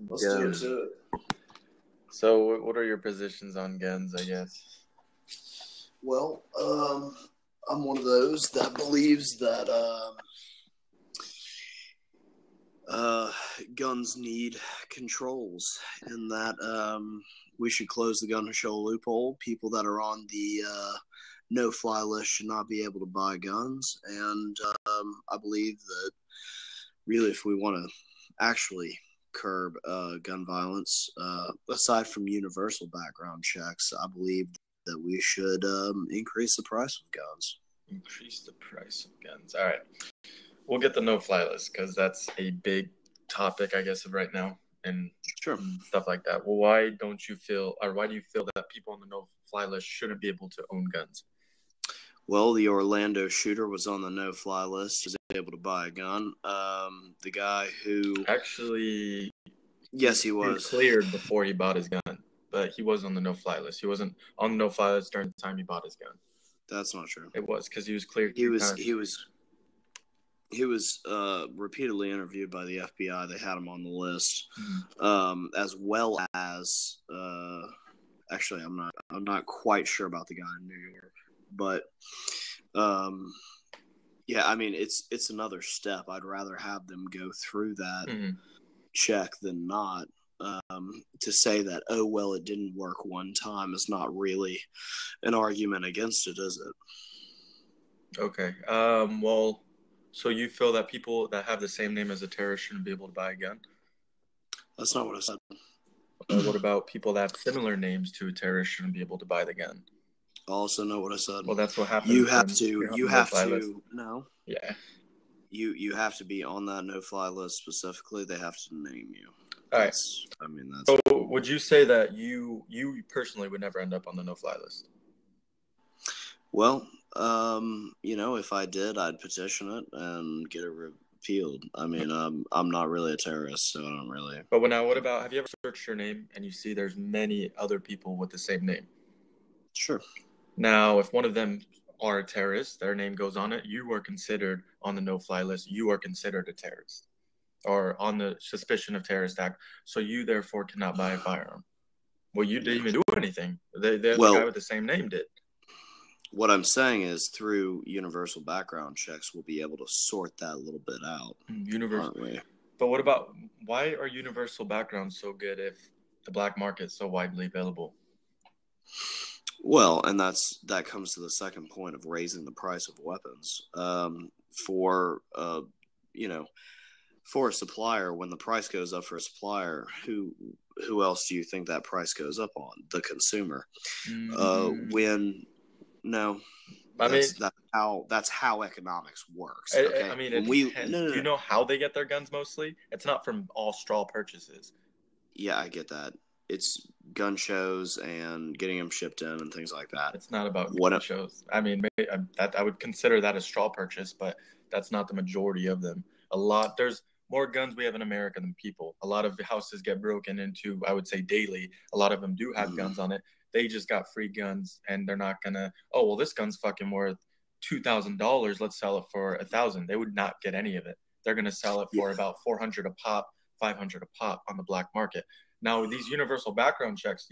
Let's get into it. So, what are your positions on guns, I guess? Well, I'm one of those that believes that guns need controls, and that we should close the gun control loophole. People that are on the no-fly list should not be able to buy guns, and I believe that really, if we want to actually curb gun violence, aside from universal background checks, I believe that we should increase the price of guns. Increase the price of guns. All right. We'll get the no-fly list because that's a big topic, I guess, of right now and stuff like that. Well, why do you feel that people on the no-fly list shouldn't be able to own guns? Well, the Orlando shooter was on the no-fly list. He was able to buy a gun. The guy who... Actually... Yes, he was. He was cleared before he bought his gun, but he was on the no-fly list. He wasn't on the no-fly list during the time he bought his gun. That's not true. It was because he was cleared. He was repeatedly interviewed by the FBI. They had him on the list, as well as actually, I'm not quite sure about the guy in New York, but yeah, I mean, it's another step. I'd rather have them go through that check than not. To say that, oh, well, it didn't work one time is not really an argument against it, is it? Okay. Well, so you feel that people that have the same name as a terrorist shouldn't be able to buy a gun? That's not what I said. What about people that have similar names to a terrorist shouldn't be able to buy the gun? Also know what I said. Well, that's what happens. You have to no. Yeah. You have to be on that no-fly list specifically. They have to name you. All right. I mean, that's... So would you say that you personally would never end up on the no-fly list? Well, if I did, I'd petition it and get it repealed. I mean, I'm not really a terrorist, so I don't really... But what about, have you ever searched your name and you see there's many other people with the same name? Sure. Now, if one of them are a terrorist, their name goes on it, you are considered on the no-fly list, you are considered a terrorist. Or on the suspicion of terrorist act, so you therefore cannot buy a firearm. Well, you didn't even do anything. The guy with the same name did. What I'm saying is, through universal background checks, we'll be able to sort that a little bit out. Aren't we? But why are universal backgrounds so good if the black market is so widely available? Well, and that comes to the second point of raising the price of weapons. For a supplier, when the price goes up for a supplier, who else do you think that price goes up on? The consumer. That's how economics works. Okay? I mean, do you know how they get their guns mostly? It's not from all straw purchases. Yeah, I get that. It's gun shows and getting them shipped in and things like that. It's not about gun shows. I mean, I would consider that a straw purchase, but that's not the majority of them. There's more guns we have in America than people. A lot of houses get broken into, I would say, daily. A lot of them do have guns on it. They just got free guns, and they're not gonna, oh, well, this gun's fucking worth $2,000. Let's sell it for $1,000. They would not get any of it. They're gonna sell it for about $400 a pop, $500 a pop on the black market. Now, these universal background checks,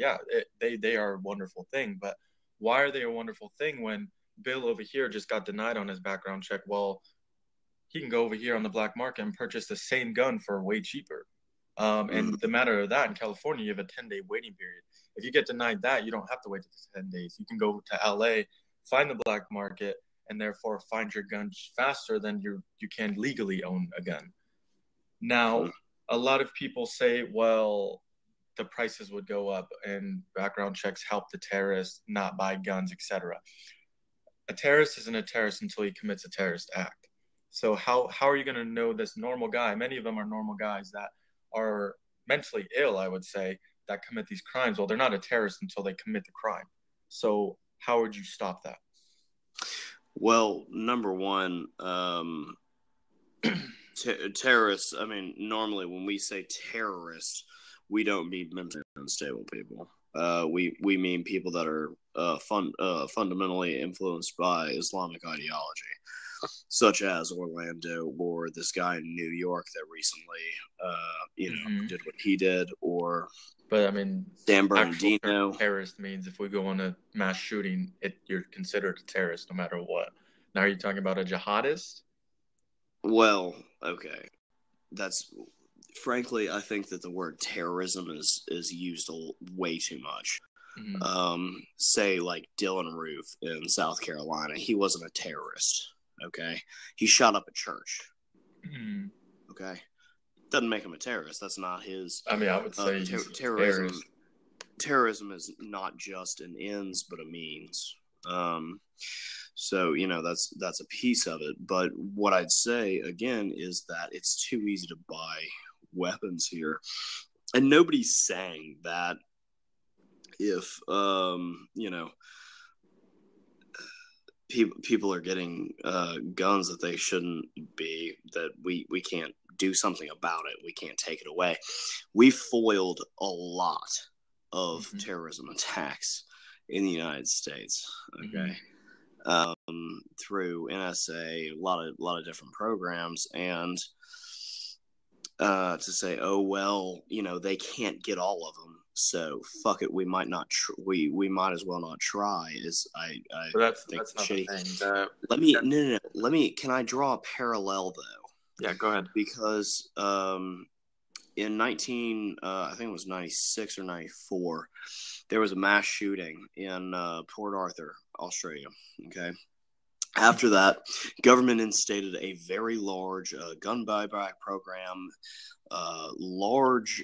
they are a wonderful thing, but why are they a wonderful thing when Bill over here just got denied on his background check? Well, he can go over here on the black market and purchase the same gun for way cheaper. And the matter of that, in California, you have a 10-day waiting period. If you get denied that, you don't have to wait 10 days. You can go to LA, find the black market, and therefore find your gun faster than you can legally own a gun. Now, a lot of people say, well, the prices would go up and background checks help the terrorists not buy guns, etc. A terrorist isn't a terrorist until he commits a terrorist act. So how are you going to know this normal guy? Many of them are normal guys that are mentally ill, I would say, that commit these crimes. Well, they're not a terrorist until they commit the crime. So how would you stop that? Well, number one, terrorists, I mean, normally when we say terrorists, we don't mean mentally unstable people. We mean people that are fundamentally influenced by Islamic ideology. such as Orlando or this guy in New York that recently, did what he did, or But I mean, San actual Bernardino. terrorist means if we go on a mass shooting, you're considered a terrorist no matter what. Now, are you talking about a jihadist? Well, okay, that's frankly, I think that the word terrorism is used way too much. Say like Dylan Roof in South Carolina, he wasn't a terrorist. Okay, he shot up a church. Okay, doesn't make him a terrorist. That's not his. I mean, I would say terrorism. Terrorism is not just an ends but a means. So that's a piece of it. But what I'd say again is that it's too easy to buy weapons here, and nobody's saying that if people are getting guns that they shouldn't be, that we can't do something about it. We can't take it away. We foiled a lot of terrorism attacks in the United States. Okay. Through NSA, a lot of different programs, and to say, oh well, they can't get all of them, so fuck it, we might not. We might as well not try. That's not shitty. The thing. Let me. Can I draw a parallel though? Yeah, go ahead. Because in I think it was 96 or 94, there was a mass shooting in Port Arthur, Australia. Okay. After that, government instated a very large gun buyback program, large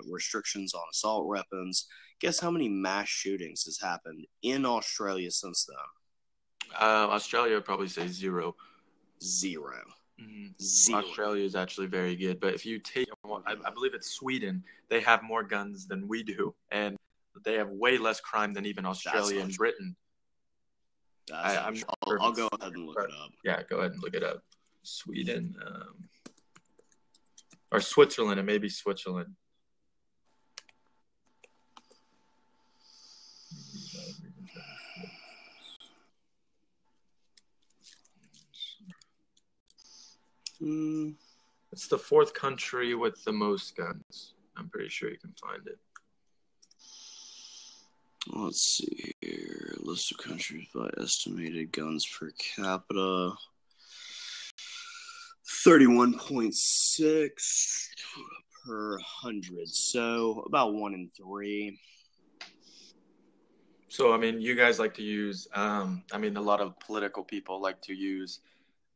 restrictions on assault weapons. Guess how many mass shootings has happened in Australia since then? Australia would probably say zero. Zero. Australia is actually very good, but if you take, I believe it's Sweden, they have more guns than we do, and they have way less crime than even Australia and Britain. I'll go ahead and look it up. Yeah, go ahead and look it up. Sweden, or Switzerland, it may be Switzerland. It's the fourth country with the most guns. I'm pretty sure you can find it. Let's see here. List of countries by estimated guns per capita. 31.6 per 100. So about 1 in 3. So, I mean, you guys like to use, a lot of political people like to use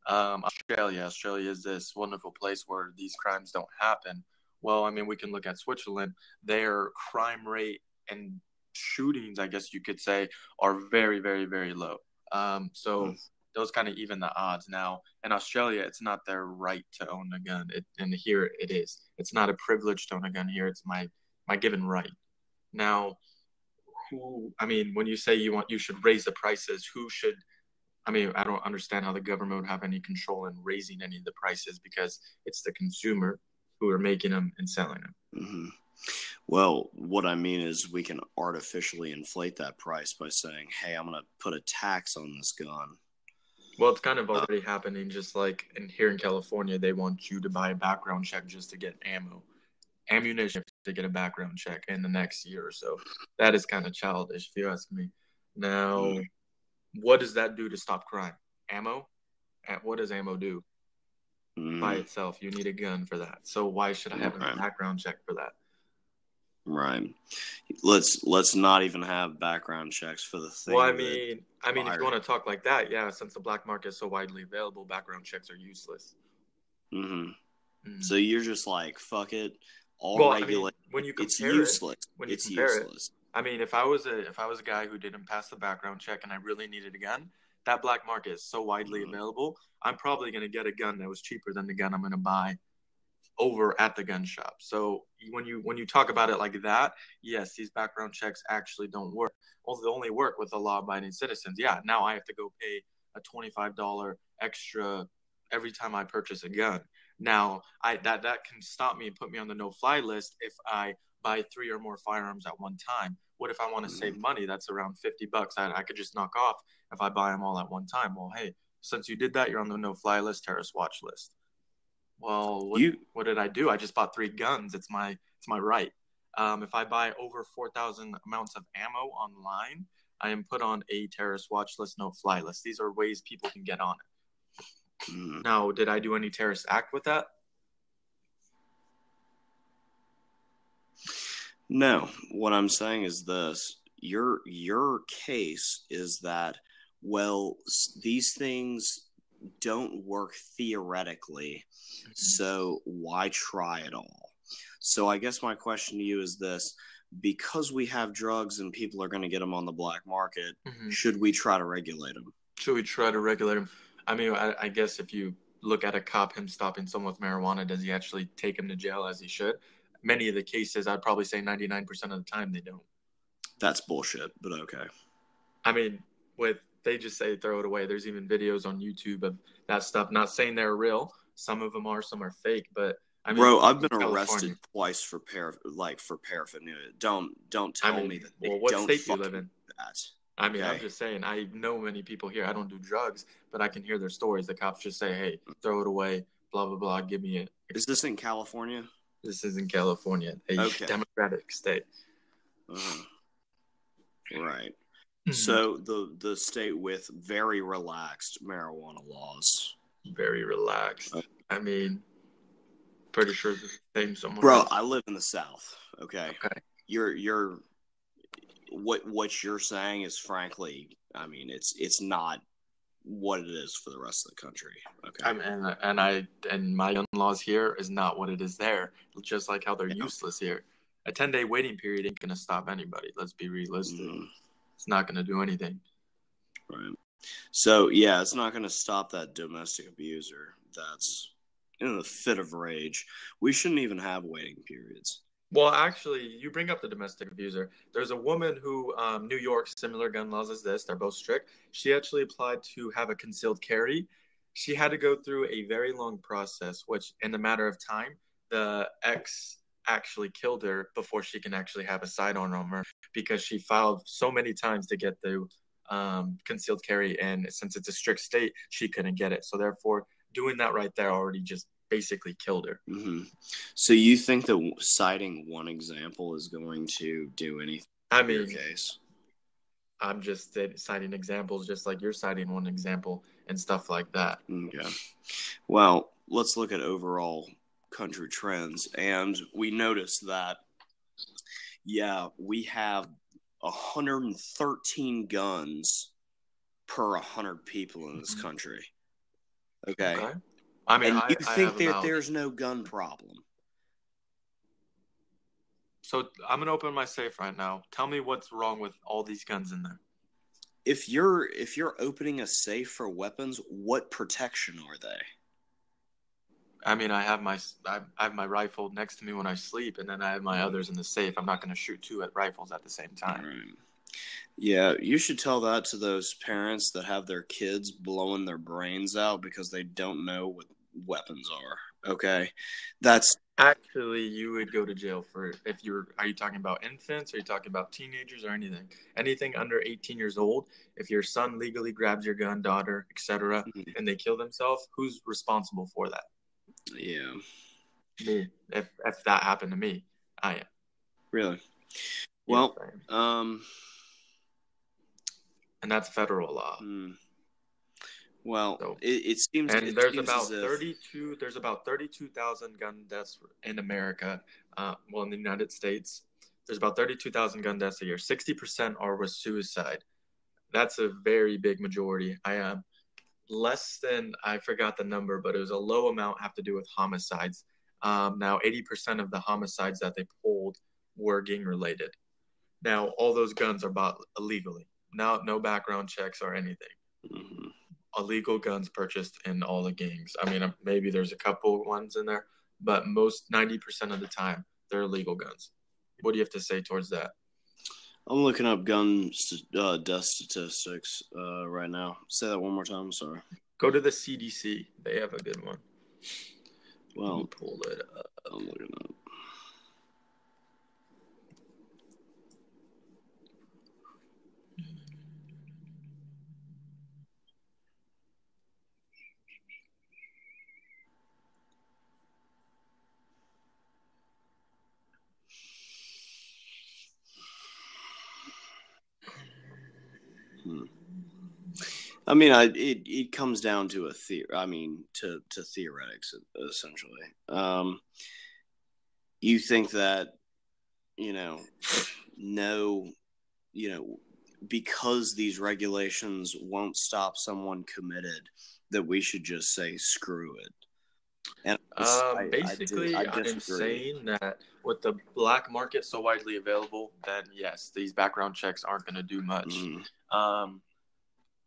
Australia. Australia is this wonderful place where these crimes don't happen. Well, I mean, we can look at Switzerland. Their crime rate and shootings, I guess you could say, are very, very, very low. Those kind of even the odds. Now, in Australia, it's not their right to own a gun. And here it is. It's not a privilege to own a gun here. It's my given right. Now, when you say you should raise the prices, who should? I don't understand how the government would have any control in raising any of the prices, because it's the consumer who are making them and selling them. Mm-hmm. Well, what I mean is we can artificially inflate that price by saying, hey, I'm going to put a tax on this gun. Well, it's kind of already happening, just like here in California, they want you to buy a background check just to get ammunition to get a background check in the next year or so. That is kind of childish, if you ask me. Now, what does that do to stop crime? Ammo? What does ammo do? By itself, you need a gun for that. So why should I have a background check for that? Right. Let's not even have background checks for the thing. Well, if you want to talk like that, yeah, since the black market is so widely available, background checks are useless. So you're just like, fuck it, regulate. When you compare it's useless. It's useless. If I was a guy who didn't pass the background check and I really needed a gun, that black market is so widely available, I'm probably going to get a gun that was cheaper than the gun I'm going to buy over at the gun shop. So when you talk about it like that, yes, these background checks actually don't work. Well, they only work with the law-abiding citizens. Yeah, now I have to go pay a $25 extra every time I purchase a gun. Now, that can stop me and put me on the no-fly list if I buy 3 or more firearms at one time. What if I want to save money? That's around $50 I could just knock off if I buy them all at one time. Well, hey, since you did that, you're on the no-fly list, terrorist watch list. Well, what did I do? I just bought 3 guns. It's my right. If I buy over 4,000 amounts of ammo online, I am put on a terrorist watch list, no-fly list. These are ways people can get on it. Now, did I do any terrorist act with that? No. What I'm saying is this. Your case is that, well, these things don't work theoretically, so why try at all? So I guess my question to you is this. Because we have drugs and people are going to get them on the black market, should we try to regulate them? Should we try to regulate them? I mean, I guess if you look at a cop, him stopping someone with marijuana, does he actually take him to jail as he should? Many of the cases, I'd probably say 99% of the time, they don't. That's bullshit, but okay. I mean, they just say throw it away. There's even videos on YouTube of that stuff. Not saying they're real. Some of them are, some are fake. But I mean, bro, I've been arrested twice for paraphernalia. Don't tell me that. Well, what state do you live in? That. I mean, okay. I'm just saying. I know many people here. I don't do drugs, but I can hear their stories. The cops just say, "Hey, throw it away." Blah blah blah. Give me it. Is this in California? This is in California, a Democratic state. Right. So the state with very relaxed marijuana laws. Very relaxed. I mean, pretty sure the same somewhere. Bro, I live in the South. Okay. You're what you're saying is, frankly, I mean, it's not what it is for the rest of the country. Okay. And my gun laws here is not what it is there. Just like how they're useless here. A 10-day waiting period ain't gonna stop anybody. Let's be realistic. It's not gonna do anything. Right. So yeah, it's not gonna stop that domestic abuser that's in a fit of rage. We shouldn't even have waiting periods. Well, actually, you bring up the domestic abuser. There's a woman who, New York, similar gun laws as this. They're both strict. She actually applied to have a concealed carry. She had to go through a very long process, which in a matter of time, the ex actually killed her before she can actually have a sidearm on her because she filed so many times to get the concealed carry. And since it's a strict state, she couldn't get it. So therefore, doing that right there already just basically killed her. So you think that citing one example is going to do anything? I mean, in your case? I'm just citing examples, just like you're citing one example and stuff like that. Okay. Well, let's look at overall country trends, and we notice that, we have 113 guns per 100 people in this country. Okay. I mean, and you think that there's no gun problem? So I'm gonna open my safe right now. Tell me what's wrong with all these guns in there. If you're opening a safe for weapons, what protection are they? I mean, I have my rifle next to me when I sleep, and then I have my others in the safe. I'm not going to shoot 2 rifles at the same time. Right. Yeah, you should tell that to those parents that have their kids blowing their brains out because they don't know what weapons are. Okay, that's actually, you would go to jail for are you talking about infants? Are you talking about teenagers or anything? Anything under 18 years old? If your son legally grabs your gun, daughter, etc., and they kill themselves, who's responsible for that? Yeah. Me. If that happened to me, I am. Really? Well, and that's federal law. Well, so, it seems. And there's about 32,000 gun deaths in America. In the United States, there's about 32,000 gun deaths a year. 60% are with suicide. That's a very big majority. I am less than, I forgot the number, but it was a low amount have to do with homicides. Now, 80% of the homicides that they pulled were gang related. Now, all those guns are bought illegally. Now, no background checks or anything. Illegal guns purchased in all the gangs. I mean, maybe there's a couple ones in there, but 90% of the time, they're illegal guns. What do you have to say towards that? I'm looking up gun death statistics right now. Say that one more time. Sorry. Go to the CDC. They have a good one. Well, pull it up. I'm looking up. I mean, it comes down to to theoretics essentially. You think that because these regulations won't stop someone committed, that we should just say screw it. And basically, I'm saying that with the black market so widely available, then yes, these background checks aren't going to do much.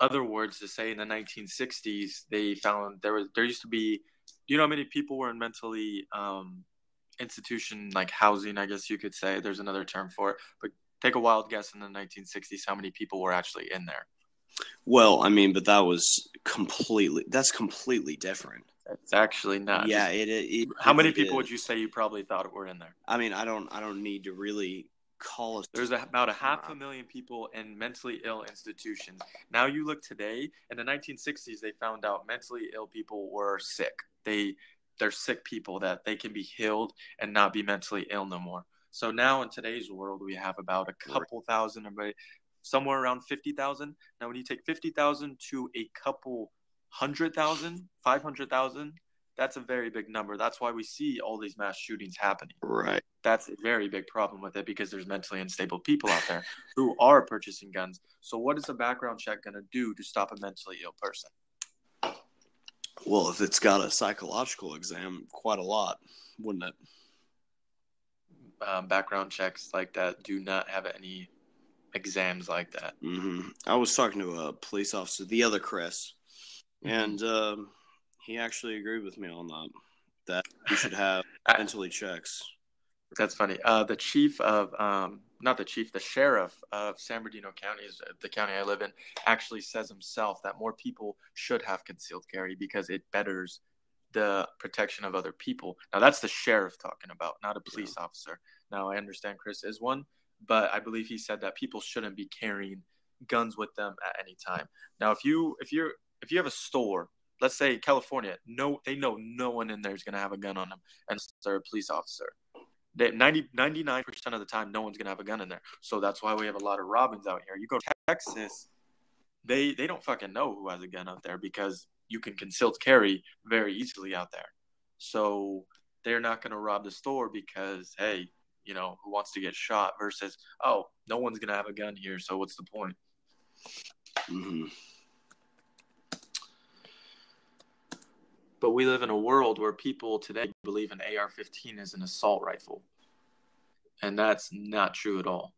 Other words to say, in the 1960s, they found there used to be. Do you know how many people were in mentally institution, like housing? I guess you could say. There's another term for it, but take a wild guess in the 1960s how many people were actually in there. Well, I mean, but that's completely different. It's actually not. Yeah, how many people would you say you probably thought were in there? I mean, I don't need to really call it. There's about 500,000 people in mentally ill institutions. Now you look today, in the 1960s, they found out mentally ill people were sick. They're sick people that they can be healed and not be mentally ill no more. So now in today's world, we have about a couple thousand, somewhere around 50,000. Now, when you take 50,000 to a couple 100,000, 500,000, that's a very big number. That's why we see all these mass shootings happening. Right. That's a very big problem with it, because there's mentally unstable people out there who are purchasing guns. So what is a background check going to do to stop a mentally ill person? Well, if it's got a psychological exam, quite a lot, wouldn't it? Background checks like that do not have any exams like that. I was talking to a police officer, the other Chris, and he actually agreed with me on that we should have mentally checks. That's funny. The sheriff of San Bernardino County, is the county I live in, actually says himself that more people should have concealed carry because it betters the protection of other people. Now, that's the sheriff talking about, not a police officer. Now, I understand Chris is one, but I believe he said that people shouldn't be carrying guns with them at any time. Now, if you have a store, let's say California, they know no one in there is going to have a gun on them, and they're a police officer. 99% of the time, no one's going to have a gun in there. So that's why we have a lot of robins out here. You go to Texas, they don't fucking know who has a gun out there, because you can concealed carry very easily out there. So they're not going to rob the store because, hey, who wants to get shot, versus, oh, no one's going to have a gun here, so what's the point? But we live in a world where people today believe an AR-15 is an assault rifle. And that's not true at all.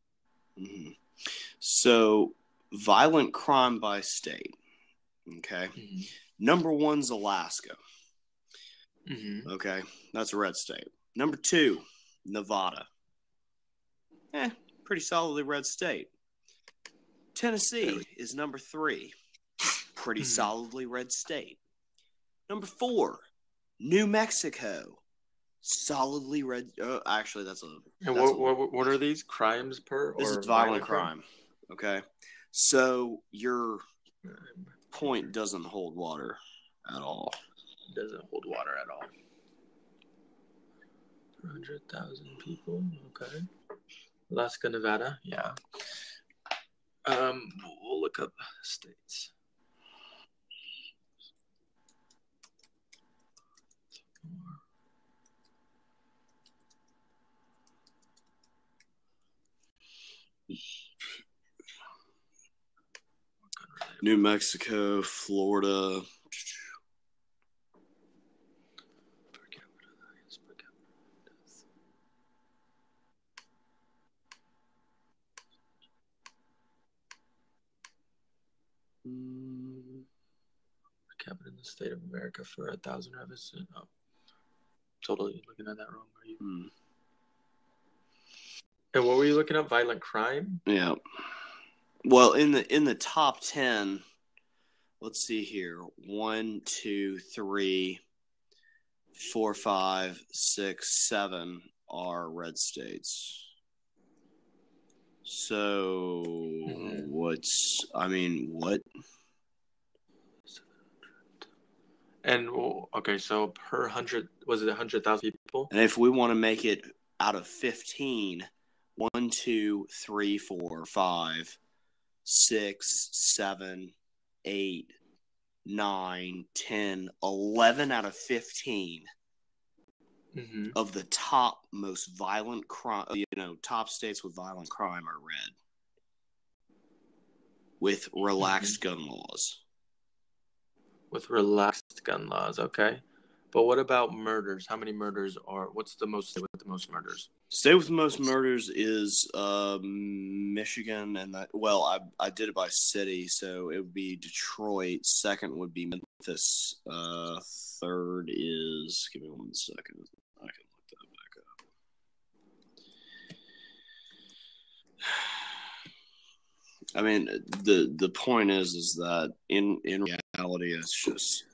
So, violent crime by state. Okay. Number 1's Alaska. Okay. That's a red state. Number 2, Nevada. Pretty solidly red state. Tennessee is number 3. Pretty solidly red state. Number 4, New Mexico. Solidly red. Actually, that's a. And what are these crimes per? This is violent crime. Okay, so your point doesn't hold water at all. Doesn't hold water at all. 100,000 people. Okay. Alaska, Nevada. Yeah. We'll look up states. New Mexico, Florida. Per capita in the state of America for 1,000 residents. Oh, totally looking at that wrong. Are you? And what were you looking up? Violent crime? Yeah. Well, in the top 10, let's see here. 1, 2, 3, 4, 5, 6, 7 are red states. So what? And okay, so per 100, was it 100,000 people? And if we want to make it out of 15, 1, 2, 3, 4, 5, 6, 7, 8, 9, 10, 11 out of 15 of the top most violent crime, top states with violent crime are red, with relaxed gun laws. With relaxed gun laws, okay. But what about murders? How many murders what's the most state with the most murders? State with the most murders is Michigan, and I did it by city, so it would be Detroit. Second would be Memphis. Third is, give me 1 second, I can look that back up. I mean, the point is that in reality, it's just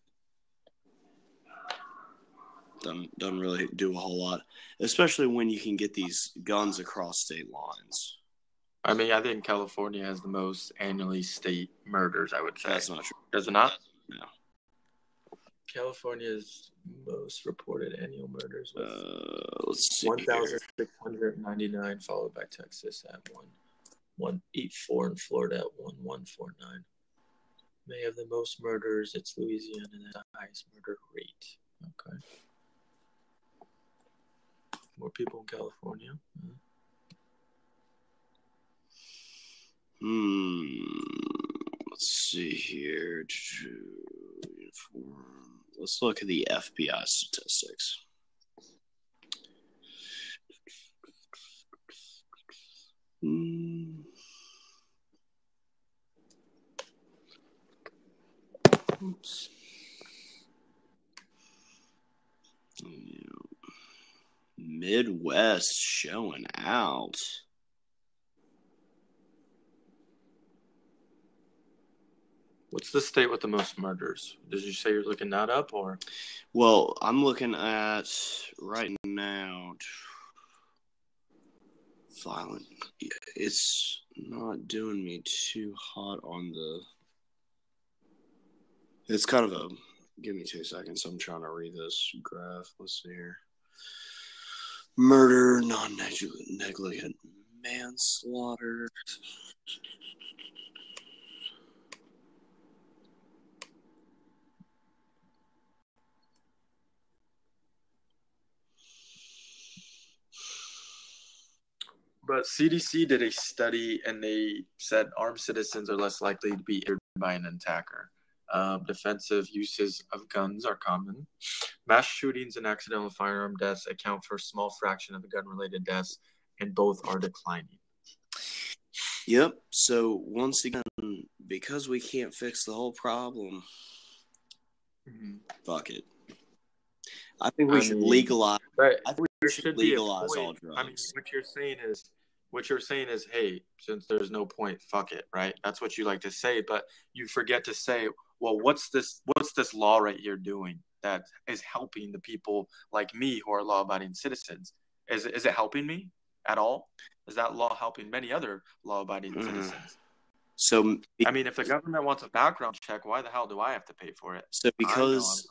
doesn't really do a whole lot, especially when you can get these guns across state lines. I mean, I think California has the most annually state murders, I would say. That's not true. Does it not? No. California's most reported annual murders was let's see, 1,699, followed by Texas at 1,184 and Florida at 1,149. May have the most murders. It's Louisiana that has the highest murder rate. Okay. More people in California. Let's see here. Let's look at the FBI statistics. Oops. Midwest showing out. What's the state with the most murders? Did you say you're looking that up, or? Well, I'm looking at right now. Violent. It's not doing me too hot on the. It's kind of a. Give me 2 seconds. I'm trying to read this graph. Let's see here. Murder, non-negligent manslaughter. But CDC did a study, and they said armed citizens are less likely to be injured by an attacker. Defensive uses of guns are common. Mass shootings and accidental firearm deaths account for a small fraction of the gun-related deaths, and both are declining. Yep. So once again, because we can't fix the whole problem, fuck it. I think we should legalize. I think we should legalize all drugs. I mean, what you're saying is, hey, since there's no point, fuck it, right? That's what you like to say, but you forget to say, well, what's this law right here doing that is helping the people like me who are law-abiding citizens? Is it helping me at all? Is that law helping many other law-abiding citizens? So, I mean, if the government wants a background check, why the hell do I have to pay for it? So because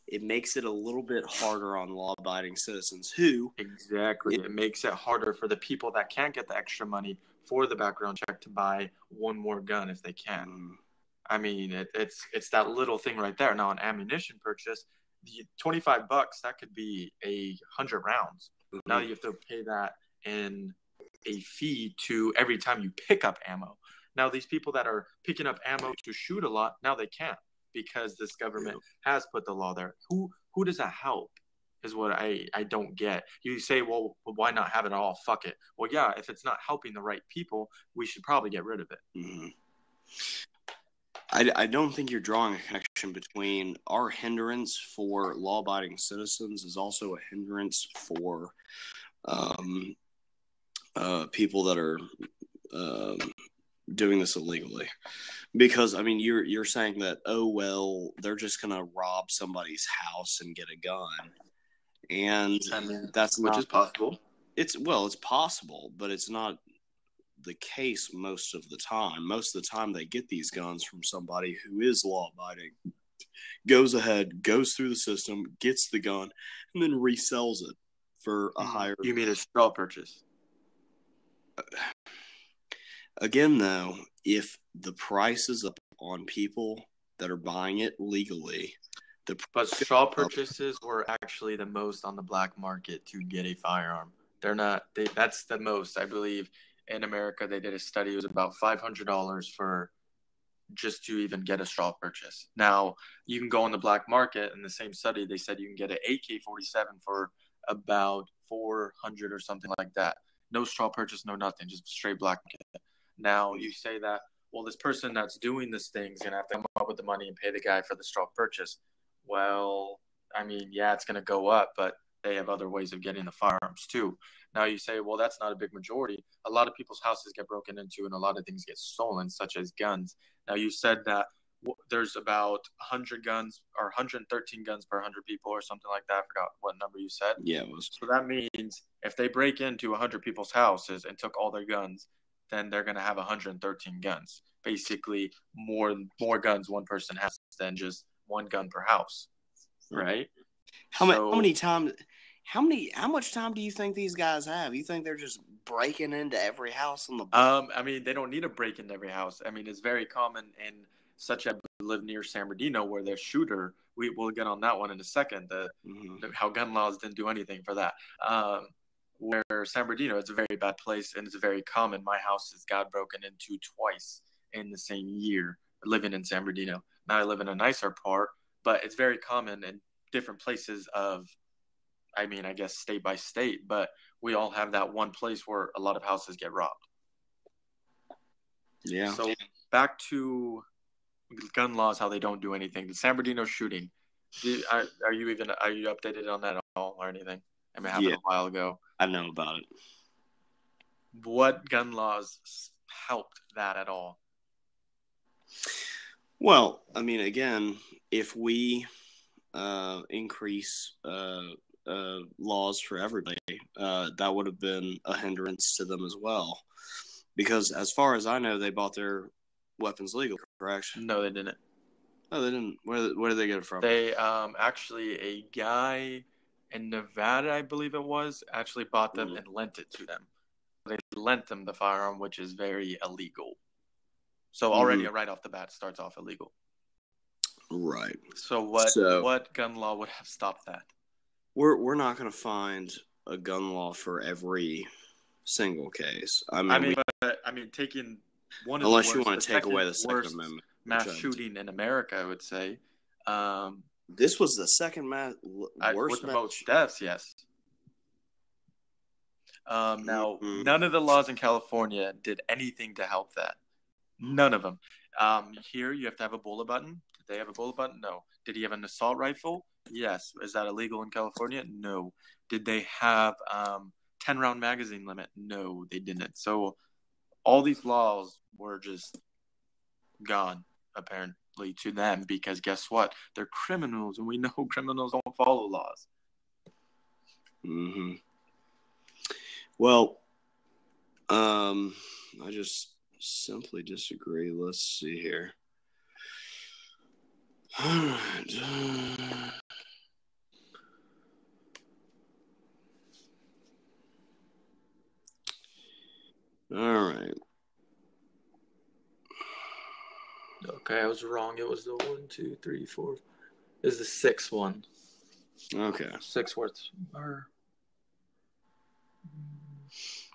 it makes it a little bit harder on law-abiding citizens who... Exactly. It makes it harder for the people that can't get the extra money for the background check to buy one more gun if they can. I mean, it's that little thing right there. Now, an ammunition purchase, the $25, that could be 100 rounds. Now you have to pay that in a fee to every time you pick up ammo. Now, these people that are picking up ammo to shoot a lot, now they can't because this government has put the law there. Who does that help is what I don't get. You say, well, why not have it all? Fuck it. Well, yeah, if it's not helping the right people, we should probably get rid of it. I don't think you're drawing a connection between our hindrance for law-abiding citizens is also a hindrance for people that are doing this illegally. Because, I mean, you're saying that, oh, well, they're just going to rob somebody's house and get a gun. And I mean, that's which is possible. It's possible, but it's not the case most of the time. Most of the time they get these guns from somebody who is law-abiding, goes ahead, goes through the system, gets the gun, and then resells it for a higher... You mean a straw purchase? Again, though, if the price is up on people that are buying it legally, but straw purchases were actually the most on the black market to get a firearm. They're not. That's the most, I believe, in America. They did a study. It was about $500 for just to even get a straw purchase. Now you can go on the black market. In the same study, they said you can get an AK-47 for about 400 or something like that. No straw purchase, no nothing, just straight black market. Now you say that, well, this person that's doing this thing is gonna have to come up with the money and pay the guy for the straw purchase. Well, I mean, yeah, it's gonna go up, but they have other ways of getting the firearms too. Now you say, well, that's not a big majority. A lot of people's houses get broken into, and a lot of things get stolen, such as guns. Now you said that there's about 100 guns or 113 guns per 100 people or something like that. I forgot what number you said. Yeah, it was. So that means if they break into 100 people's houses and took all their guns, then they're going to have 113 guns. Basically, more guns one person has than just one gun per house, right? How much time do you think these guys have? You think they're just breaking into every house on the I mean, they don't need to break into every house. I mean, it's very common in such a live near San Bernardino where the shooter, we'll get on that one in a second, how gun laws didn't do anything for that. Where San Bernardino, it's a very bad place and it's very common. My house has got broken into twice in the same year living in San Bernardino. Now I live in a nicer part, but it's very common in different places of, I mean, I guess state by state, but we all have that one place where a lot of houses get robbed. Yeah. So back to gun laws, how they don't do anything. The San Bernardino shooting, are you updated on that at all or anything? I mean, it happened a while ago. I know about it. What gun laws helped that at all? Well, I mean, again, if we increase laws for everybody, that would have been a hindrance to them as well. Because as far as I know, they bought their weapons legal, correct? No, they didn't. Oh, they didn't. Where did they get it from? They actually, a guy in Nevada, I believe it was, actually bought them and lent it to them. They lent them the firearm, which is very illegal. So already right off the bat starts off illegal. Right. So what gun law would have stopped that? We're not going to find a gun law for every single case. I mean, taking one of unless the worst, you want to take away the Second Amendment mass shooting in America, I would say. This was the second worst with the most deaths, yes. Now, none of the laws in California did anything to help that. None of them. Here, you have to have a bullet button. Did they have a bullet button? No. Did he have an assault rifle? Yes. Is that illegal in California? No. Did they have 10-round magazine limit? No, they didn't. So all these laws were just gone, apparently, to them, because guess what? They're criminals, and we know criminals don't follow laws. Mm-hmm. Well, I just simply disagree. Let's see here. All right. All right. Okay, I was wrong. It was the 1, 2, 3, 4. It's the sixth one. Okay. Sixth worth.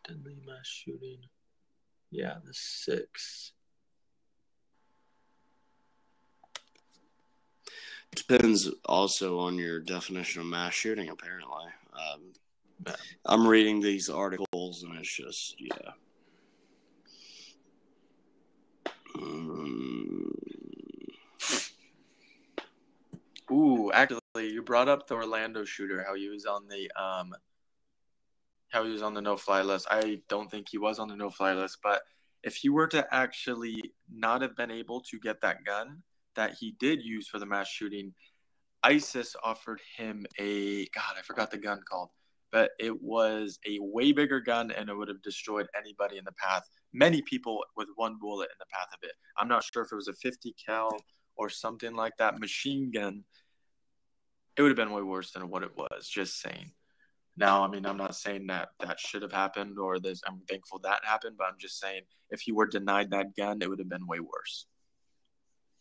Deadly mass shooting. Yeah, the 6th. Depends also on your definition of mass shooting, apparently. I'm reading these articles, and it's just, yeah. Ooh, actually, you brought up the Orlando shooter, how he was on the no-fly list. I don't think he was on the no-fly list, but if he were to actually not have been able to get that gun that he did use for the mass shooting, ISIS offered him I forgot the gun called, but it was a way bigger gun, and it would have destroyed anybody in the path. Many people with one bullet in the path of it. I'm not sure if it was a 50 cal or something like that, machine gun. It would have been way worse than what it was, just saying. Now, I mean, I'm not saying that should have happened or this. I'm thankful that happened, but I'm just saying if he were denied that gun, it would have been way worse.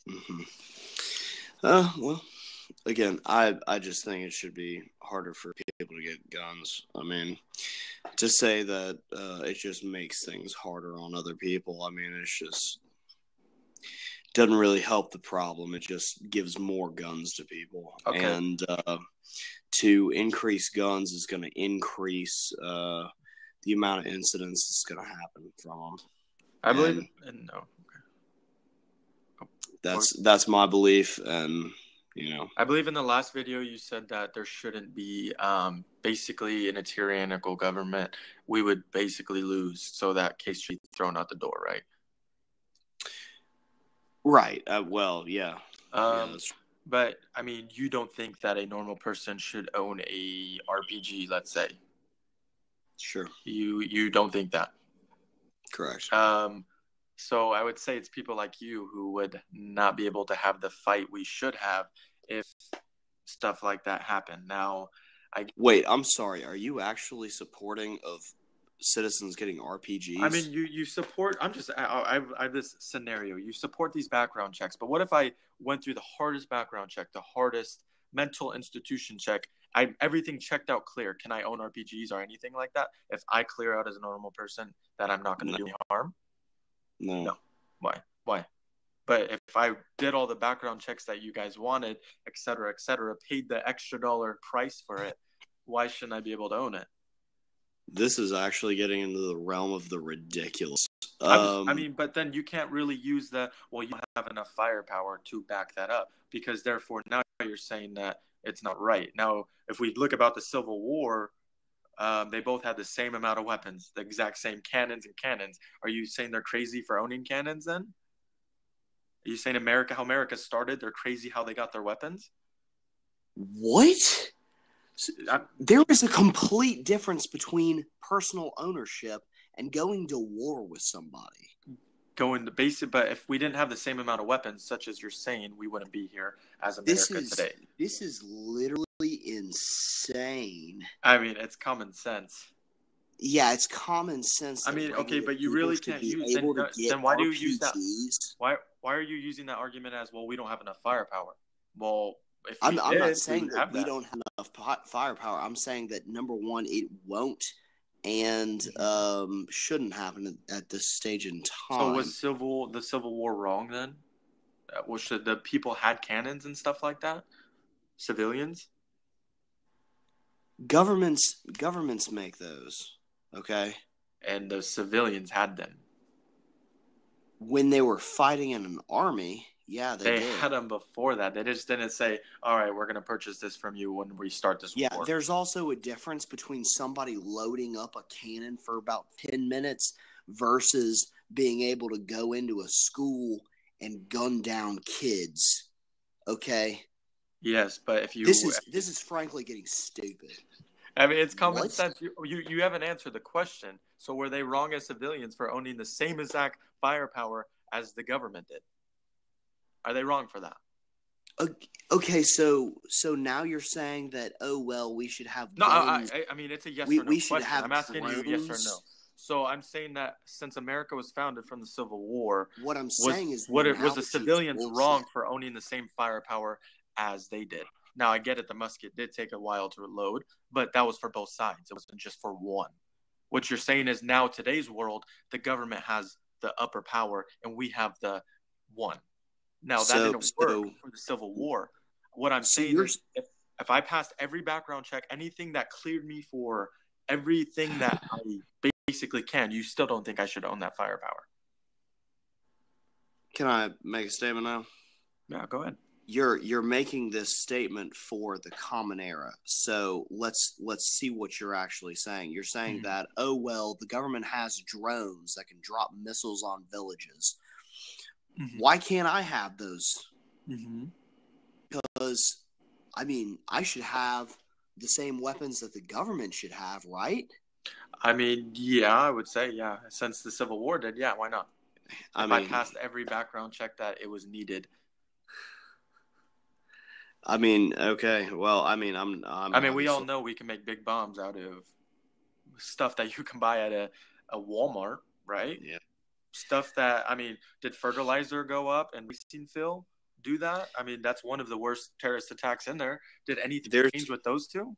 Mm-hmm. Well, again, I just think it should be harder for people to get guns. I mean, to say that it just makes things harder on other people, I mean, it's just doesn't really help the problem. It just gives more guns to people. Okay. And to increase guns is going to increase the amount of incidents that's going to happen from them. I believe it. And no. Okay. That's my belief, and I believe in the last video you said that there shouldn't be basically in a tyrannical government we would basically lose, so that case should be thrown out the door, right? Right. Well, yeah. But I mean, you don't think that a normal person should own a RPG, let's say? Sure. You don't think that? Correct. So I would say it's people like you who would not be able to have the fight we should have if stuff like that happened. Now, wait, I'm sorry. Are you actually supporting of citizens getting RPGs? I mean, you support. I have this scenario. You support these background checks, but what if I went through the hardest background check, the hardest mental institution check? Everything checked out clear. Can I own RPGs or anything like that? If I clear out as a normal person that I'm not going to do any harm? No. Why? But if I did all the background checks that you guys wanted, et cetera, paid the extra $1 price for it, why shouldn't I be able to own it? This is actually getting into the realm of the ridiculous. I mean, but then you can't really use you don't have enough firepower to back that up, because therefore now you're saying that it's not right. Now, if we look about the Civil War, they both had the same amount of weapons, the exact same cannons. Are you saying they're crazy for owning cannons then? Are you saying how America started, they're crazy how they got their weapons? What? There is a complete difference between personal ownership and going to war with somebody. But if we didn't have the same amount of weapons, such as you're saying, we wouldn't be here as America today. This is literally insane. I mean, it's common sense. Yeah, it's common sense. I mean, okay, but you really can't use. Then why do you use that? Why are you using that argument as, well, we don't have enough firepower? Well, if I'm not saying that we don't have enough firepower. I'm saying that, number one, it won't and shouldn't happen at this stage in time. So was the Civil War wrong then? Should the people had cannons and stuff like that? Civilians? Governments make those, okay? And the civilians had them. When they were fighting in an army, yeah, they did. Had them before that. They just didn't say, all right, we're going to purchase this from you when we start this war. Yeah, there's also a difference between somebody loading up a cannon for about 10 minutes versus being able to go into a school and gun down kids, okay? Yes, but if you... This is frankly getting stupid. I mean, it's common sense. You haven't answered the question. So were they wrong as civilians for owning the same exact firepower as the government did? Are they wrong for that? Okay, so now you're saying that, oh, well, we should have guns. No, I mean, it's a yes or no question. I'm asking you yes or no. So I'm saying that since America was founded from the Civil War, what I'm saying is, was the civilians wrong for owning the same firepower as they did? Now, I get it. The musket did take a while to load, but that was for both sides. It wasn't just for one. What you're saying is now, today's world, the government has the upper power and we have the one. Now, that didn't work for the Civil War. What I'm saying is, if I passed every background check, anything that cleared me for everything that I basically can, you still don't think I should own that firepower? Can I make a statement now? Yeah, go ahead. You're making this statement for the common era. So let's see what you're actually saying. You're saying that, oh, well, the government has drones that can drop missiles on villages. Mm-hmm. Why can't I have those? Mm-hmm. Because, I mean, I should have the same weapons that the government should have, right? I mean, yeah, I would say, yeah. Since the Civil War did, yeah, why not? I passed every background check that it was needed. I mean, okay. Well, I'm I mean, we all obviously. know we can make big bombs out of stuff that you can buy at a Walmart, right? Yeah. Stuff that, I mean, did fertilizer go up and wasting Phil do that? I mean, that's one of the worst terrorist attacks in there. Did anything There's change with those two?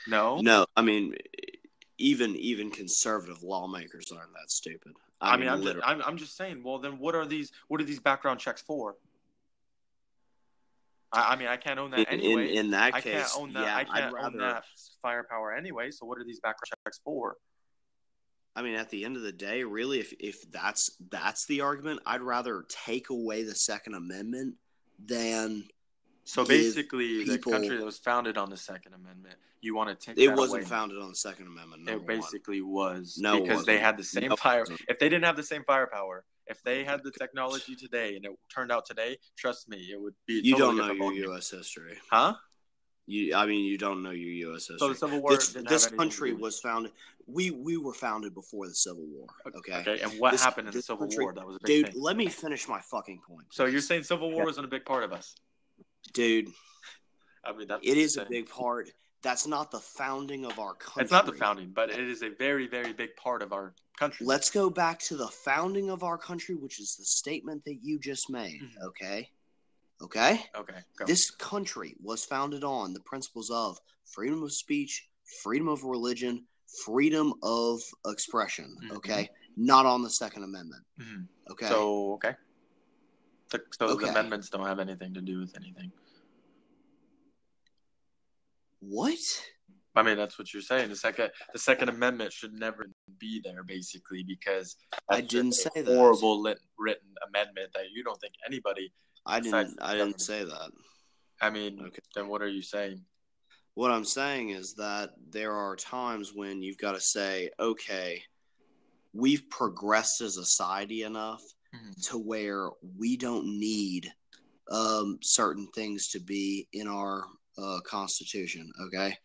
No. no. I mean, even conservative lawmakers aren't that stupid. I I mean, mean, literally. I'm just saying. Well, then what are these background checks for? I mean, I can't own that anyway. In that I can't case, own that. yeah, I I'd can't own rather. that firepower anyway. So what are these background checks for? I mean, at the end of the day, really, if that's the argument, I'd rather take away the Second Amendment than So give basically, the people. country that was founded on the Second Amendment, you want to take It that wasn't away. founded on the Second Amendment. Number It one, basically was no, it because they wasn't. had the same No, it fire. wasn't. If they didn't have the same firepower, if they had the technology today and it turned out today, trust me, it would be a You totally don't know different your ballgame. U.S. history. Huh? You don't know your U.S. So the history. Civil War didn't have This anything to country do with was founded. We were founded before the Civil War. Okay. Okay, and what This happened in the this Civil country, War that was a big dude. thing? Let me finish my fucking point. So you're please. saying Civil War wasn't a big part of us? Dude, I mean, that's it is a insane. big part. That's not the founding of our country. It's not the founding, but it is a very, very big part of our country. Let's go back to the founding of our country, which is the statement that you just made. Mhm. Okay. Okay. Okay, go. This country was founded on the principles of freedom of speech, freedom of religion, freedom of expression. Mhm. Okay. Not on the Second Amendment. Mhm. Okay. So, okay. So Okay. the amendments don't have anything to do with anything. What? I mean, that's what you're saying. The Second Amendment should never be there, basically, because I that's didn't just say a that. horrible written amendment that you don't think anybody. I besides didn't. the I didn't government. say that. I mean, Okay. then what are you saying? What I'm saying is that there are times when you've got to say, okay, we've progressed as a society enough Mhm. to where we don't need certain things to be in our Constitution. Okay,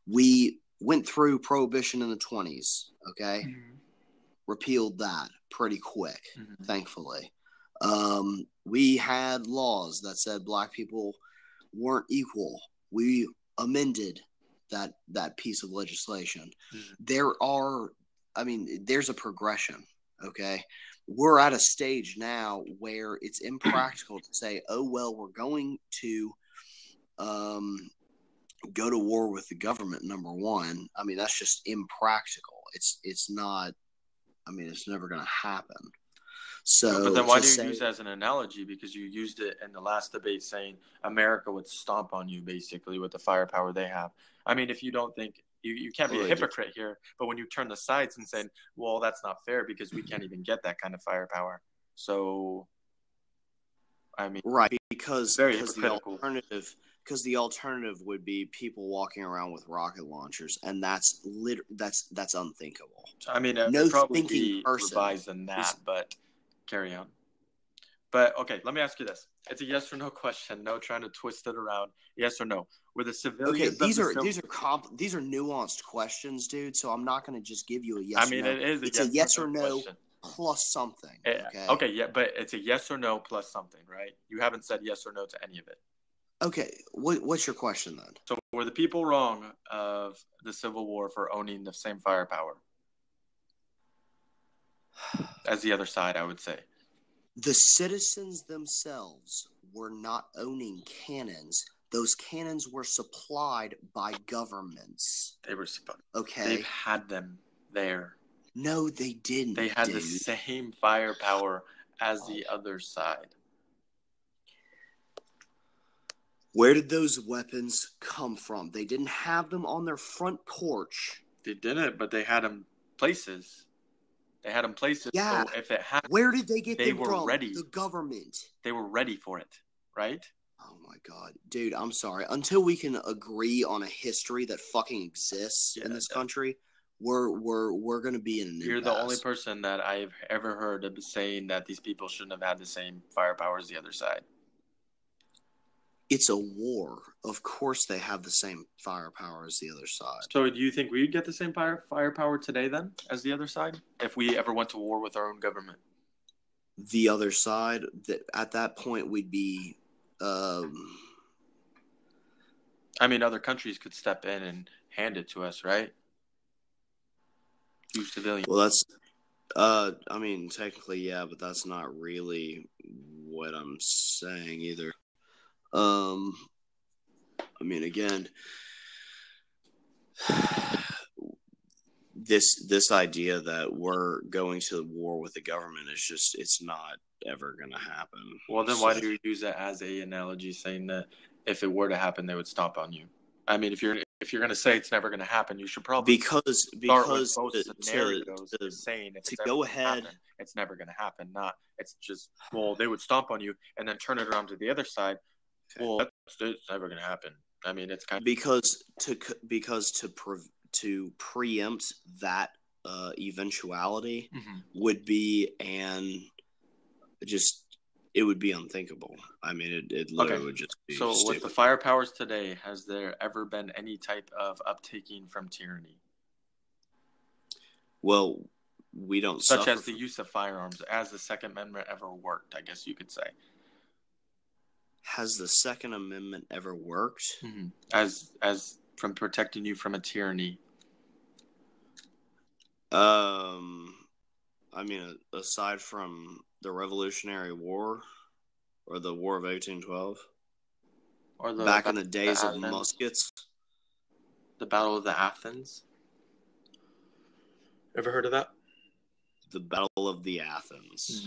we went through prohibition in the 20s. Okay, repealed that pretty quick, Mhm. thankfully. We had laws that said black people weren't equal. We amended that piece of legislation. Mhm. There's a progression. Okay, we're at a stage now where it's impractical to say, oh well, we're going to go to war with the government. Number one, I mean, that's just impractical. It's not. I mean, it's never going to happen. So, But then why do you use it as an analogy? Because you used it in the last debate saying America would stomp on you, basically, with the firepower they have. I mean, if you don't think you can't be Well, a they do. hypocrite here, but when you turn the sides and say, well, that's not fair because we can't even get that kind of firepower. So, I mean, Right, because very the hypocritical. alternative would be people walking around with rocket launchers, and that's unthinkable. I mean, No it'd probably thinking be person revised than that, but carry on. But okay, let me ask you this: it's a yes or no question. No trying to twist it around. Yes or no? Were the Okay, civilians of these the are civil? these are nuanced questions, dude. So I'm not going to just give you a yes I mean, or no. it is a It's yes, a yes or or no no question. plus something. Okay. Okay, yeah, but it's a yes or no plus something, right? You haven't said yes or no to any of it. Okay. What's your question then? So were the people wrong of the Civil War for owning the same firepower as the other side? I would say. The citizens themselves were not owning cannons. Those cannons were supplied by governments. They were supposed. Okay. They've had them there. No, they didn't. They had the same firepower as the other side. Where did those weapons come from? They didn't have them on their front porch. They didn't, but they had them places. They had them places. Yeah. So if it happened, where did they get them were from? ready. The government. They were ready for it, right? Oh my god, dude! I'm sorry. Until we can agree on a history that fucking exists in this country, we're gonna be in an You're impasse. the only person that I've ever heard of saying that these people shouldn't have had the same firepower as the other side. It's a war. Of course they have the same firepower as the other side. So do you think we'd get the same firepower today then as the other side if we ever went to war with our own government? The other side, at that point, we'd be I mean, other countries could step in and hand it to us, right? You civilians. Well, that's I mean, technically, yeah, but that's not really what I'm saying either. I mean, again, this idea that we're going to war with the government is just, it's not ever going to happen. Well, then why do you use it as a analogy, saying that if it were to happen, they would stomp on you? I mean, if you're going to say it's never going to happen, you should probably because start with both scenarios, saying if to it's go ever ahead, happen, it's never going to happen. Not it's just, well, they would stomp on you, and then turn it around to the other side. Okay. Well, it's never going to happen. I mean, it's kind of to preempt that eventuality would be it would be unthinkable. I mean, it literally would just be so stupid. With the fire powers today, has there ever been any type of uptaking from tyranny? Well, we don't such as the use of firearms. As the Second Amendment ever worked, I guess you could say. Has the Second Amendment ever worked? As from protecting you from a tyranny? I mean, aside from the Revolutionary War or the War of 1812, or back in the days of muskets, the Battle of the Athens. Ever heard of that? The Battle of the Athens.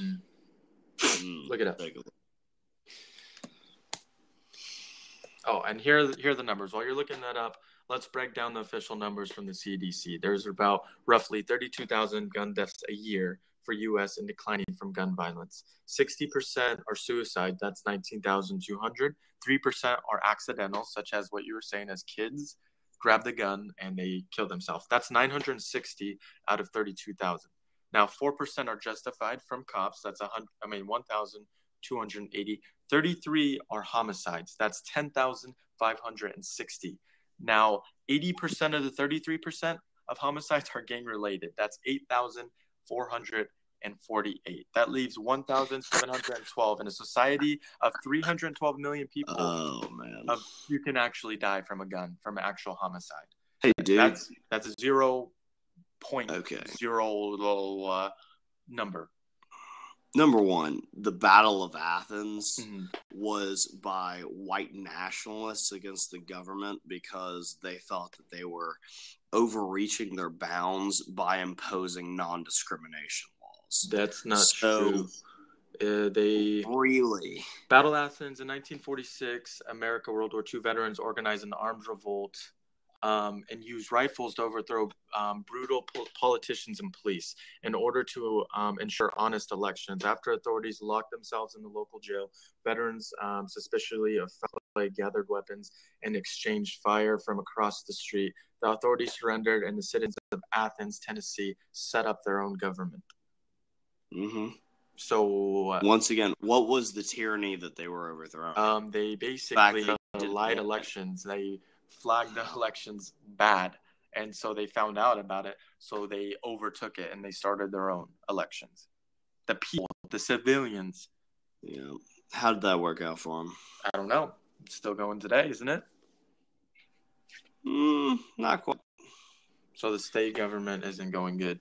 Look it up. Oh, and here are the numbers. While you're looking that up, let's break down the official numbers from the CDC. There's about roughly 32,000 gun deaths a year for U.S. and declining from gun violence. 60% are suicide. That's 19,200. 3% are accidental, such as what you were saying, as kids grab the gun and they kill themselves. That's 960 out of 32,000. Now, 4% are justified from cops. That's 1,280. 33 are homicides. That's 10,560. Now, 80% of the 33% of homicides are gang-related. That's 8,448. That leaves 1,712 in a society of 312 million people. Oh, man. You can actually die from a gun, from an actual homicide. Hey, dude. That's a 0.0 number. Number one, the Battle of Athens was by white nationalists against the government because they thought that they were overreaching their bounds by imposing non-discrimination laws. That's not true. They really Battle Athens in 1946. America World War II veterans organized an armed revolt and used rifles to overthrow brutal politicians and police in order to ensure honest elections. After authorities locked themselves in the local jail, veterans suspiciously of foul play gathered weapons and exchanged fire from across the street. The authorities surrendered, and the citizens of Athens, Tennessee, set up their own government. So once again, what was the tyranny that they were overthrowing? They basically lied elections. They flagged the elections bad, and so they found out about it, so they overtook it and they started their own elections. The people, the civilians. Yeah. How did that work out for them? I don't know. It's still going today, isn't it? Not quite. So the state government isn't going good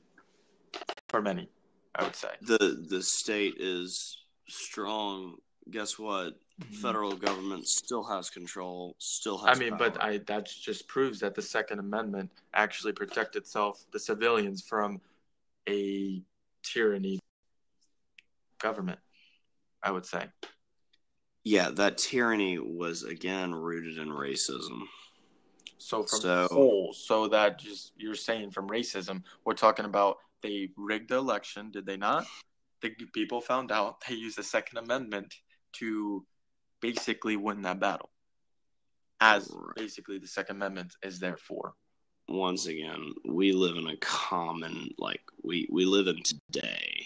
for many, I would say. The state is strong. Guess what? Federal government still has control, still has power. But that just proves that the Second Amendment actually protected the civilians, from a tyranny government, I would say. Yeah, that tyranny was, again, rooted in racism. So that just, you're saying from racism, we're talking about they rigged the election, did they not? The people found out, they used the Second Amendment to basically win that battle, as basically the Second Amendment is there for. Once again, we live in a common, we live in today.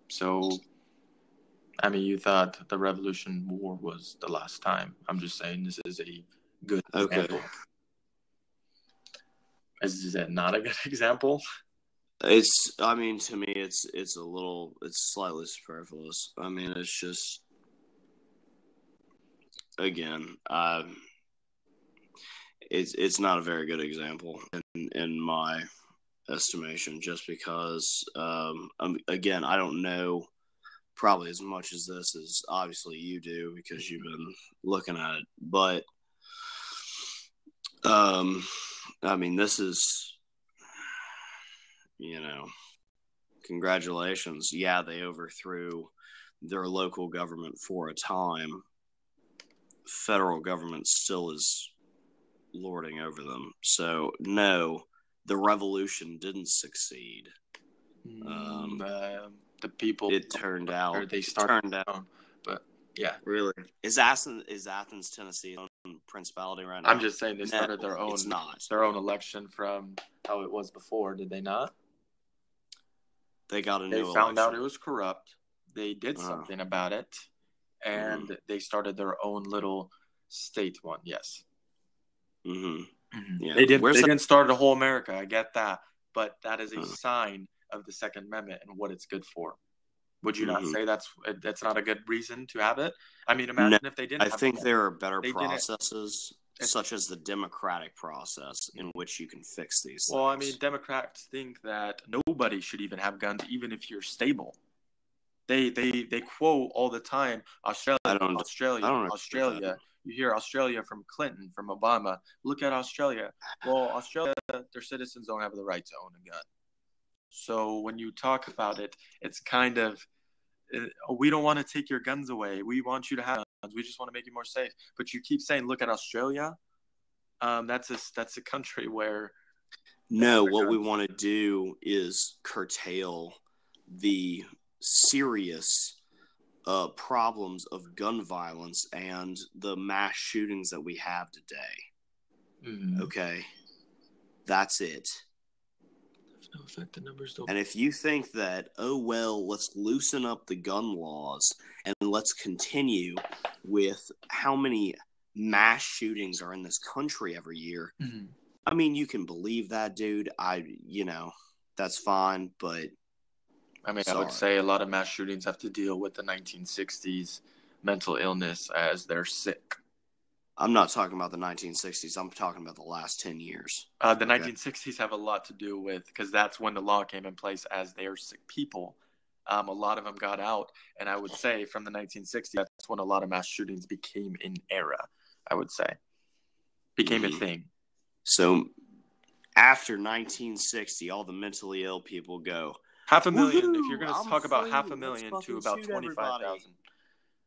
So, I mean, you thought the Revolution War was the last time. I'm just saying this is a good example. Is that not a good example? To me, it's slightly superfluous. I mean, it's just, again, it's not a very good example in my estimation, just because again, I don't know probably as much as this as obviously you do because you've been looking at it, but I mean, this is, congratulations. Yeah, they overthrew their local government for a time. Federal government still is lording over them. So, no, the revolution didn't succeed. The people, it turned out, they started out, but yeah. Really? Is Athens, Tennessee, own principality right now? I'm just saying they started their own election from how it was before. Did they not? They got a new election. They found out it was corrupt. They did something about it, and they started their own little state one. Yes. Mm-hmm. Yeah. They didn't start a whole America. I get that, but that is a sign of the Second Amendment and what it's good for. Would you not say that's not a good reason to have it? I mean, imagine if they didn't. I think there are better processes, such as the democratic process, in which you can fix these things. Well, I mean, Democrats think that nobody should even have guns, even if you're stable. They quote all the time, Australia. You hear Australia from Clinton, from Obama. Look at Australia. Well, Australia, their citizens don't have the right to own a gun. So when you talk about it, it's kind of, we don't want to take your guns away. We want you to have guns. We just want to make you more safe. But you keep saying, look at Australia. That's a country where. No, what we want to do is curtail the serious problems of gun violence and the mass shootings that we have today. Mm-hmm. Okay? That's it. No effect. The numbers don't. And if you think that, let's loosen up the gun laws and let's continue with how many mass shootings are in this country every year, I mean, you can believe that, dude. That's fine, but I mean, I would say a lot of mass shootings have to deal with the 1960s mental illness as they're sick. I'm not talking about the 1960s. I'm talking about the last 10 years. The 1960s have a lot to do with, because that's when the law came in place as they are sick people. A lot of them got out. And I would say from the 1960s, that's when a lot of mass shootings became an era, I would say. Became a thing. So after 1960, all the mentally ill people go. 500,000. If you're going to talk about 500,000 to about 25,000.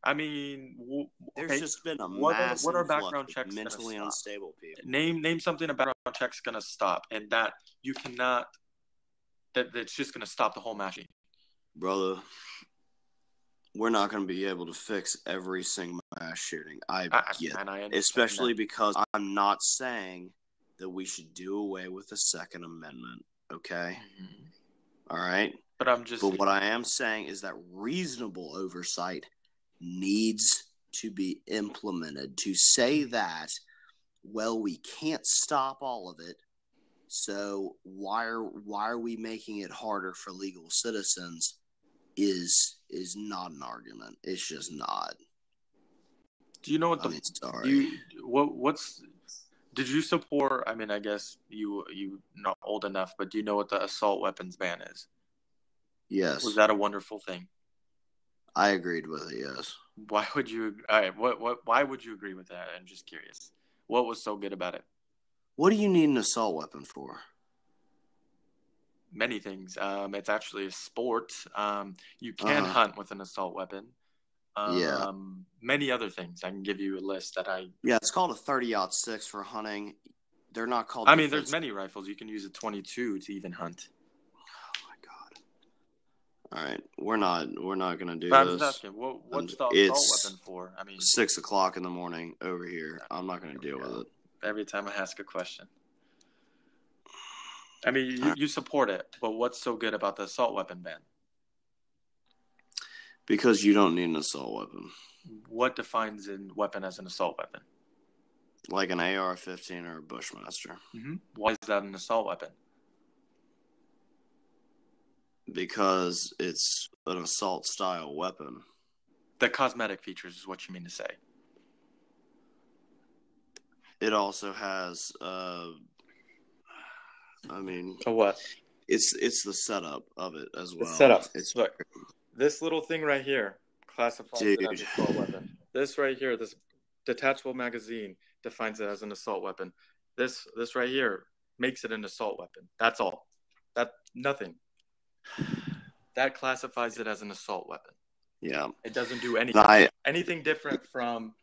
I mean, there's just been a massive what are background checks mentally unstable people. Name something a background check's going to stop, and that you cannot. That's just going to stop the whole mashing. Brother, we're not going to be able to fix every single mass shooting. I get it. Especially because I'm not saying that we should do away with the Second Amendment. Okay, all right. But what I am saying is that reasonable oversight needs to be implemented. To say that, we can't stop all of it, so why are we making it harder for legal citizens is not an argument. It's just not. Do you know what did you support? I mean, I guess you not old enough, but do you know what the assault weapons ban is? Yes. Was that a wonderful thing? I agreed with it, yes. Why would you? All right, why would you agree with that? I'm just curious. What was so good about it? What do you need an assault weapon for? Many things. It's actually a sport. You can hunt with an assault weapon. Many other things. I can give you a list that I. Yeah, it's called a 30-06 for hunting. They're not called. I mean, there's many rifles. You can use a 22 to even hunt. All right, we're not gonna do this. I'm just asking, what's the assault weapon for? I mean, 6:00 in the morning over here. I'm not gonna deal with it. Every time I ask a question. I mean, you support it, but what's so good about the assault weapon ban? Because you don't need an assault weapon. What defines a weapon as an assault weapon? Like an AR-15 or a Bushmaster. Mm-hmm. Why is that an assault weapon? Because it's an assault-style weapon. The cosmetic features is what you mean to say. it also has, I mean, A what? it's the setup of it as The well. setup. It's Look, this little thing right here classifies it as dude. an assault weapon. This right here, this detachable magazine, defines it as an assault weapon. This right here makes it an assault weapon. That's all. That nothing. That classifies it as an assault weapon. Yeah. It doesn't do anything. Anything different from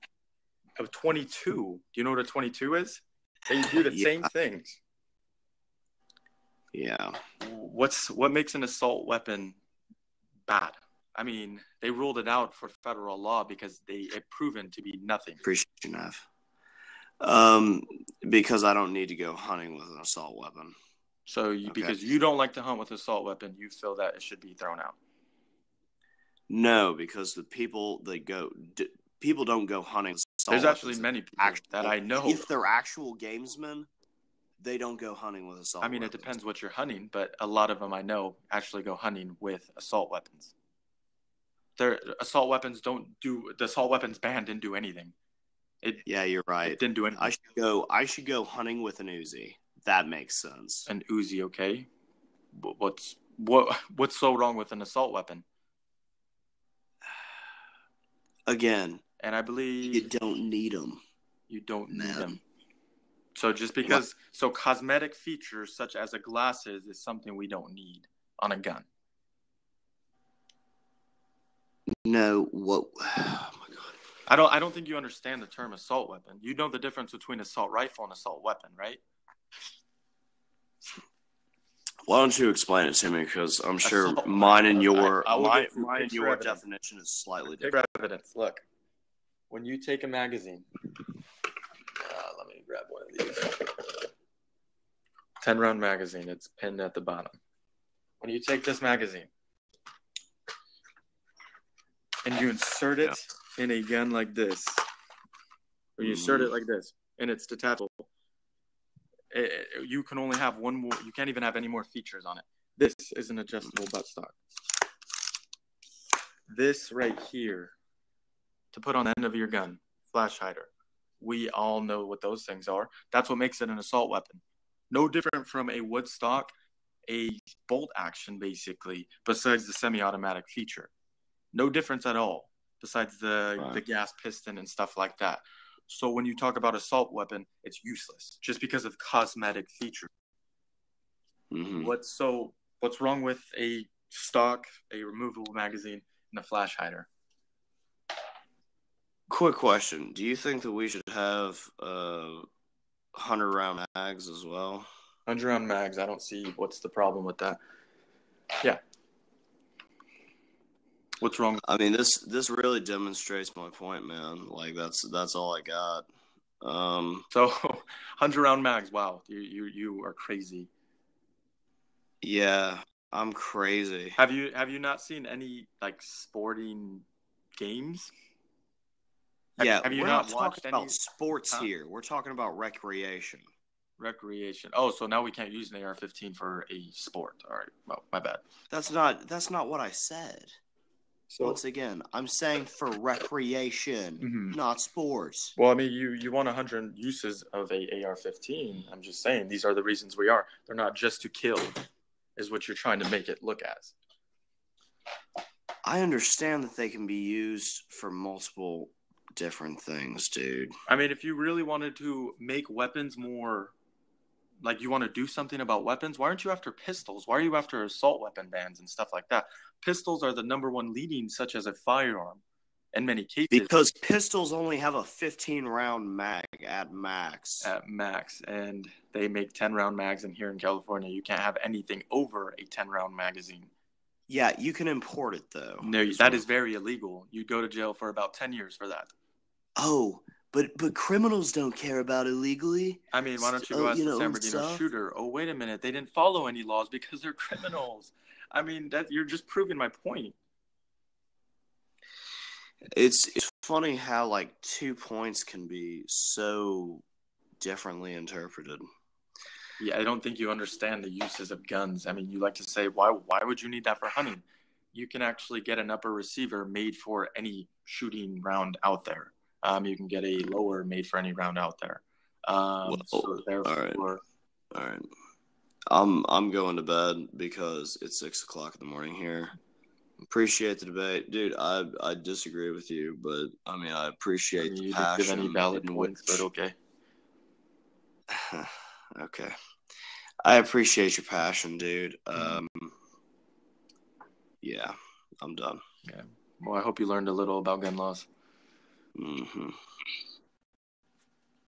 a 22. Do you know what a 22 is? They do the same things. Yeah. What makes an assault weapon bad? I mean, they ruled it out for federal law because it proven to be nothing. Appreciate you, Nev. Because I don't need to go hunting with an assault weapon. So because you don't like to hunt with an assault weapon, you feel that it should be thrown out. No, because the people people don't go hunting. There's actually many people that I know. If they're actual gamesmen, they don't go hunting with assault weapons. It depends what you're hunting, but a lot of them I know actually go hunting with assault weapons. The assault weapons ban didn't do anything. Yeah, you're right. It didn't do anything. I should go hunting with an Uzi. That makes sense. An Uzi, okay. What's so wrong with an assault weapon? Again, and I believe you don't need them. You don't need them. So just because cosmetic features such as a glasses is something we don't need on a gun. No, what? Oh my God! I don't think you understand the term assault weapon. You know the difference between assault rifle and assault weapon, right? Why don't you explain it to me? Because I'm sure mine and your definition is slightly different. Evidence. Look, when you take a magazine, let me grab one of these. 10-round magazine. It's pinned at the bottom. When you take this magazine and you insert it in a gun like this, or you insert it like this, and it's detachable, you can only have one more. You can't even have any more features on it. This is an adjustable buttstock. This right here, to put on the end of your gun, flash hider. We all know what those things are. That's what makes it an assault weapon. No different from a wood stock, a bolt action, basically, besides the semi-automatic feature. No difference at all, besides the gas piston and stuff like that. So when you talk about assault weapon, it's useless just because of cosmetic features. Mm-hmm. What's wrong with a stock, a removable magazine, and a flash hider? Quick question. Do you think that we should have 100-round mags as well? 100-round mags, I don't see what's the problem with that. Yeah. What's wrong? I mean, this really demonstrates my point, man. Like that's all I got. So 100-round mags. Wow, you are crazy. Yeah, I'm crazy. Have you not seen any like sporting games? Have you not watched about sports here? We're talking about recreation. Recreation. Oh, so now we can't use an AR-15 for a sport. All right. Well, my bad. That's not what I said. So, once again, I'm saying for recreation, not sports. Well, I mean, you want 100 uses of a AR-15. I'm just saying these are the reasons we are. They're not just to kill, is what you're trying to make it look as. I understand that they can be used for multiple different things, dude. I mean, if you really wanted to make weapons more, like you want to do something about weapons, why aren't you after pistols? Why are you after assault weapon bans and stuff like that? Pistols are the number one leading such as a firearm in many cases. Because pistols only have a 15-round mag at max. At max. And they make 10-round mags, and here in California, you can't have anything over a 10-round magazine. Yeah, you can import it, though. No, that is very illegal. You'd go to jail for about 10 years for that. Oh, but criminals don't care about illegally. I mean, why don't you go ask the San Bernardino shooter? Oh, wait a minute. They didn't follow any laws because they're criminals. I mean, you're just proving my point. It's funny how, like, 2 points can be so differently interpreted. Yeah, I don't think you understand the uses of guns. I mean, you like to say, why would you need that for hunting? You can actually get an upper receiver made for any shooting round out there. You can get a lower made for any round out there. So therefore, all right. I'm going to bed because it's 6:00 in the morning here. Appreciate the debate, dude. I disagree with you, but I mean I appreciate the you didn't passion. give any valid points, but okay. Okay. I appreciate your passion, dude. Yeah, I'm done. Yeah. Well, I hope you learned a little about gun laws. Mm-hmm.